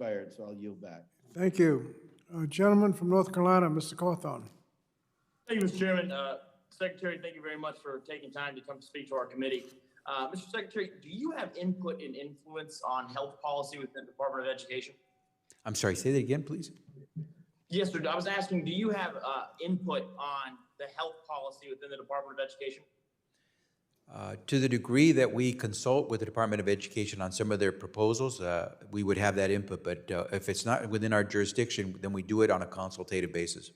expired, so I'll yield back. Thank you. Gentleman from North Carolina, Mr. Cawthorn. Thank you, Mr. Chairman. Secretary, thank you very much for taking time to come speak to our committee. Mr. Secretary, do you have input and influence on health policy within the Department of Education? I'm sorry, say that again, please. Yes, sir. I was asking, do you have input on the health policy within the Department of Education? To the degree that we consult with the Department of Education on some of their proposals, we would have that input, but if it's not within our jurisdiction, then we do it on a consultative basis.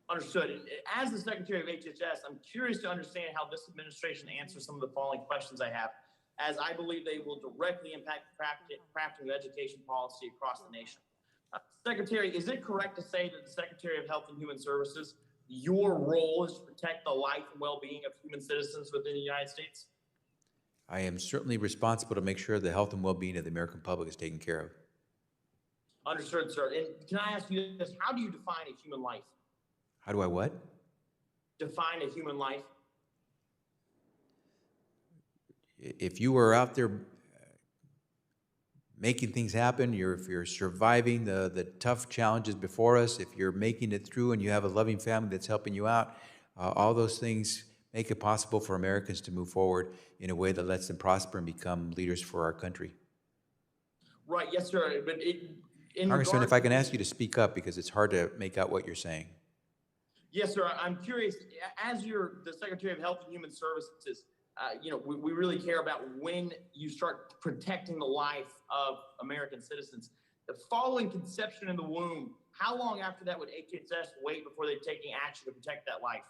Understood. As the Secretary of HHS, I'm curious to understand how this administration answers some of the following questions I have, as I believe they will directly impact crafting of education policy across the nation. Secretary, is it correct to say that the Secretary of Health and Human Services, your role is to protect the life and well-being of human citizens within the United States? I am certainly responsible to make sure the health and well-being of the American public is taken care of. Understood, sir. And can I ask you this? How do you define a human life? How do I what? Define a human life. If you are out there making things happen, if you're surviving the tough challenges before us, if you're making it through and you have a loving family that's helping you out, all those things make it possible for Americans to move forward in a way that lets them prosper and become leaders for our country. Right, yes, sir. But Congressman, if I can ask you to speak up because it's hard to make out what you're saying. Yes, sir. I'm curious, as you're the Secretary of Health and Human Services, we really care about when you start protecting the life of American citizens. The following conception in the womb, how long after that would HHS wait before they're taking action to protect that life?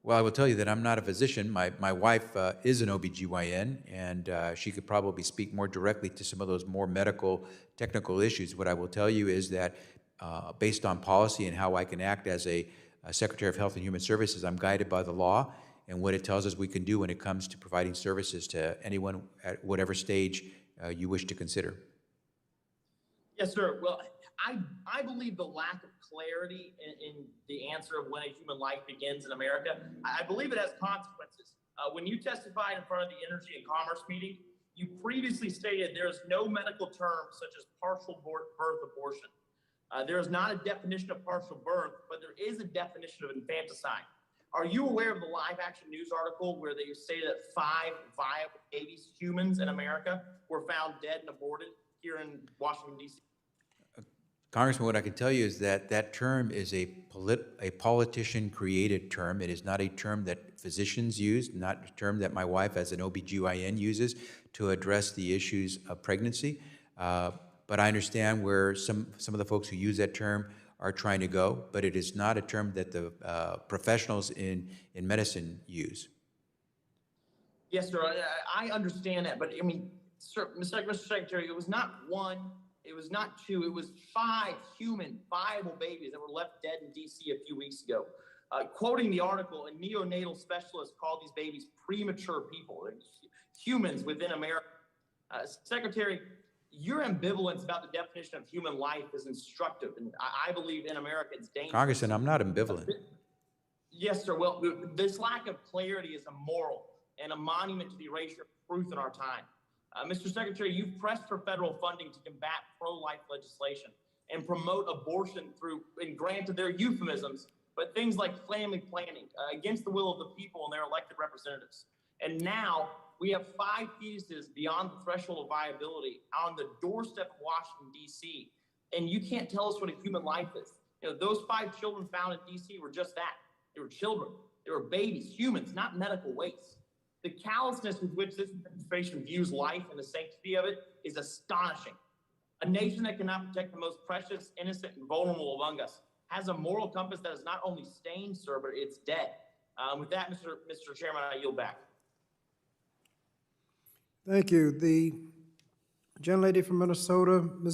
Well, I will tell you that I'm not a physician. My wife is an OBGYN, and she could probably speak more directly to some of those more medical, technical issues. What I will tell you is that based on policy and how I can act as a Secretary of Health and Human Services, I'm guided by the law and what it tells us we can do when it comes to providing services to anyone at whatever stage you wish to consider. Yes, sir. Well, I believe the lack of clarity in the answer of when a human life begins in America, I believe it has consequences. When you testified in front of the Energy and Commerce meeting, you previously stated there is no medical term such as partial birth abortion. There is not a definition of partial birth, but there is a definition of infanticide. Are you aware of the Live Action News article where they say that 5 viable babies, humans in America, were found dead and aborted here in Washington, D.C.? Congressman, what I can tell you is that that term is a politician-created term. It is not a term that physicians use, not a term that my wife as an OBGYN uses to address the issues of pregnancy. But I understand where some of the folks who use that term are trying to go, but it is not a term that the professionals in medicine use. Yes, sir. I understand that, but I mean, sir, Mr. Secretary, it was not 1, it was not 2, it was 5 human viable babies that were left dead in D.C. a few weeks ago. Quoting the article, a neonatal specialist called these babies premature people, humans within America. Secretary, your ambivalence about the definition of human life is instructive, and I believe in America it's dangerous. Congressman, I'm not ambivalent. Yes, sir. Well, this lack of clarity is immoral and a monument to the erasure of truth in our time. Mr. Secretary, you've pressed for federal funding to combat pro-life legislation and promote abortion through, and granted their euphemisms, but things like family planning against the will of the people and their elected representatives. And now we have 5 fetuses beyond the threshold of viability on the doorstep of Washington, D.C. And you can't tell us what a human life is. Those 5 children found in D.C. were just that. They were children. They were babies, humans, not medical waste. The callousness with which this administration views life and the sanctity of it is astonishing. A nation that cannot protect the most precious, innocent, and vulnerable among us has a moral compass that is not only stained, sir, but it's dead. With that, Mr. Chairman, I yield back. Thank you. The gentlelady from Minnesota, Ms.